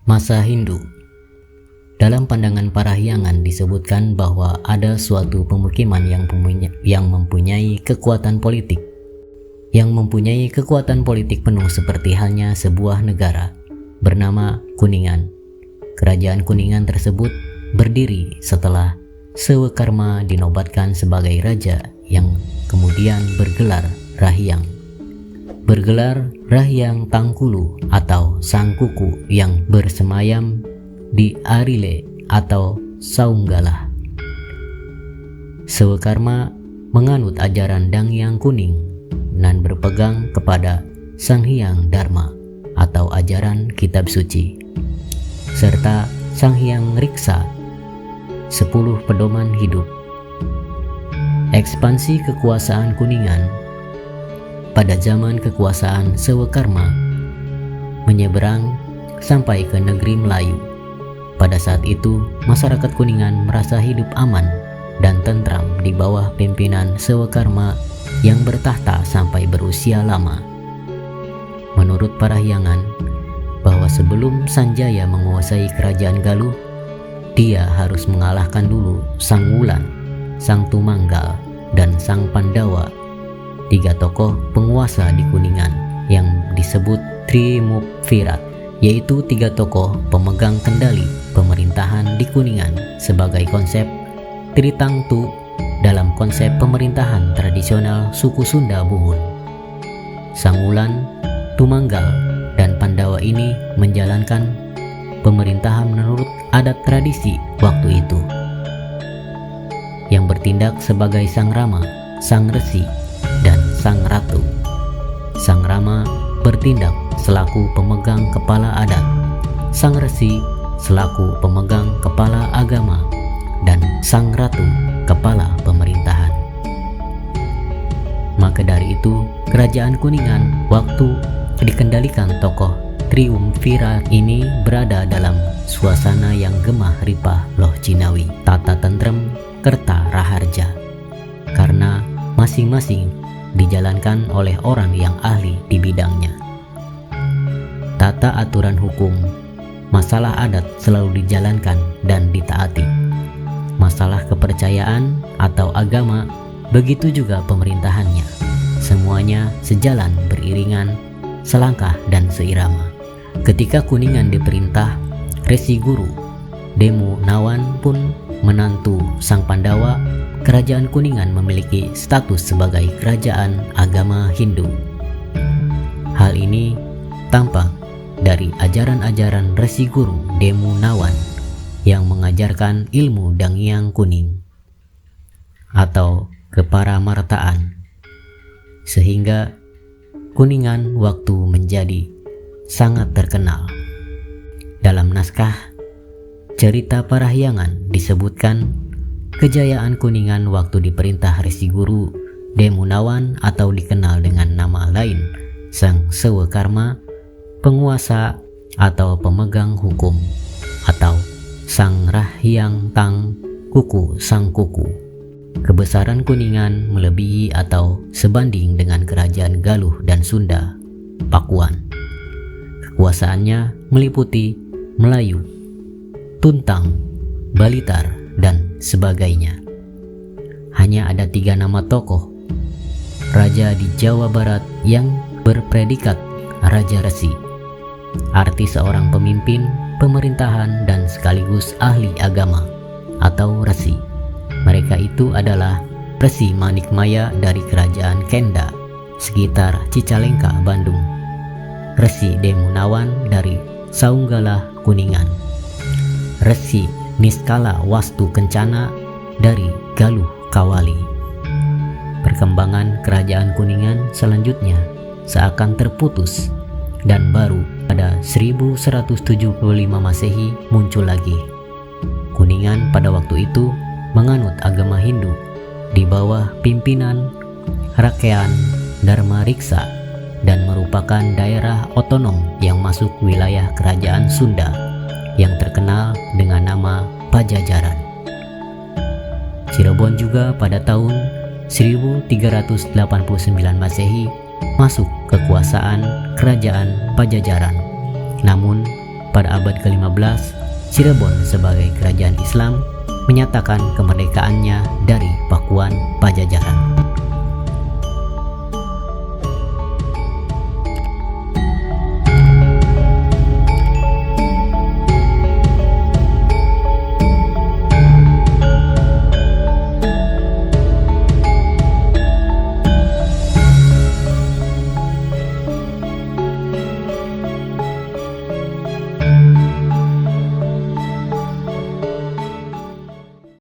Masa Hindu. Dalam pandangan Parahyangan disebutkan bahwa ada suatu pemukiman yang mempunyai kekuatan politik, penuh seperti halnya sebuah negara, bernama Kuningan. Kerajaan Kuningan tersebut berdiri setelah Sewekarma dinobatkan sebagai raja yang kemudian bergelar Rahyang Tangkulu atau Sang Kuku yang bersemayam di Arile atau Saunggalah. Sewekarma menganut ajaran Dangyang Kuning dan berpegang kepada Sang Hyang Dharma atau ajaran kitab suci, serta Sang Hyang Riksa, 10 pedoman hidup. Ekspansi kekuasaan Kuningan pada zaman kekuasaan Sewekarma menyeberang sampai ke negeri Melayu. Pada saat itu, masyarakat Kuningan merasa hidup aman dan tentram di bawah pimpinan Sewekarma yang bertahta sampai berusia lama. Menurut Parahyangan, bahwa sebelum Sanjaya menguasai kerajaan Galuh, dia harus mengalahkan dulu Sang Wulan, Sang Tumanggal, dan Sang Pandawa, 3 tokoh penguasa di Kuningan yang disebut Trimukvirat, yaitu 3 tokoh pemegang kendali pemerintahan di Kuningan sebagai konsep Tritangtu dalam konsep pemerintahan tradisional suku Sunda Buhun. Sang Wulan, Tumanggal, dan Pandawa ini menjalankan pemerintahan menurut adat tradisi waktu itu, yang bertindak sebagai Sang Rama, Sang Resi, dan Sang Ratu. Sang Rama bertindak selaku pemegang kepala adat, Sang Resi selaku pemegang kepala agama, dan Sang Ratu kepala pemerintahan. Maka dari itu, kerajaan Kuningan waktu dikendalikan tokoh Triumvirat ini berada dalam suasana yang gemah ripah loh Cinawi, tata tentrem Kerta Raharja, karena masing-masing dijalankan oleh orang yang ahli di bidangnya. Tata aturan hukum, masalah adat selalu dijalankan dan ditaati. Masalah kepercayaan atau agama, begitu juga pemerintahannya. Semuanya sejalan beriringan, selangkah dan seirama. Ketika Kuningan diperintah Resi Guru, Demu Nawan pun menantu Sang Pandawa. Kerajaan Kuningan memiliki status sebagai kerajaan agama Hindu. Hal ini tampak dari ajaran-ajaran Resi Guru Demu Nawan yang mengajarkan ilmu Dangyang Kuning atau keparamartaan, sehingga Kuningan waktu menjadi sangat terkenal. Dalam naskah cerita Parahyangan disebutkan kejayaan Kuningan waktu diperintah Resi Guru Demu Nawan atau dikenal dengan nama lain Sang Sewekarma, penguasa atau pemegang hukum, atau Sang Rahyang Tang Kuku Sang Kuku. Kebesaran Kuningan melebihi atau sebanding dengan kerajaan Galuh dan Sunda, Pakuan. Kekuasaannya meliputi Melayu, Tuntang, Balitar, dan sebagainya. Hanya ada 3 nama tokoh raja di Jawa Barat yang berpredikat Raja Resi, arti seorang pemimpin pemerintahan dan sekaligus ahli agama atau resi. Mereka itu adalah Resi Manikmaya dari Kerajaan Kenda sekitar Cicalengka, Bandung, Resi Demu Nawan dari Saunggalah, Kuningan, Resi Niskala Wastu Kencana dari Galuh, Kawali. Perkembangan kerajaan Kuningan selanjutnya seakan terputus dan baru pada 1175 Masehi muncul lagi. Kuningan pada waktu itu menganut agama Hindu di bawah pimpinan Rakean Dharma Riksa dan merupakan daerah otonom yang masuk wilayah kerajaan Sunda yang terkenal dengan nama Pajajaran. Cirebon juga pada tahun 1389 Masehi masuk kekuasaan kerajaan Pajajaran. Namun Pada abad ke-15, Cirebon sebagai kerajaan Islam menyatakan kemerdekaannya dari Pakuan Pajajaran.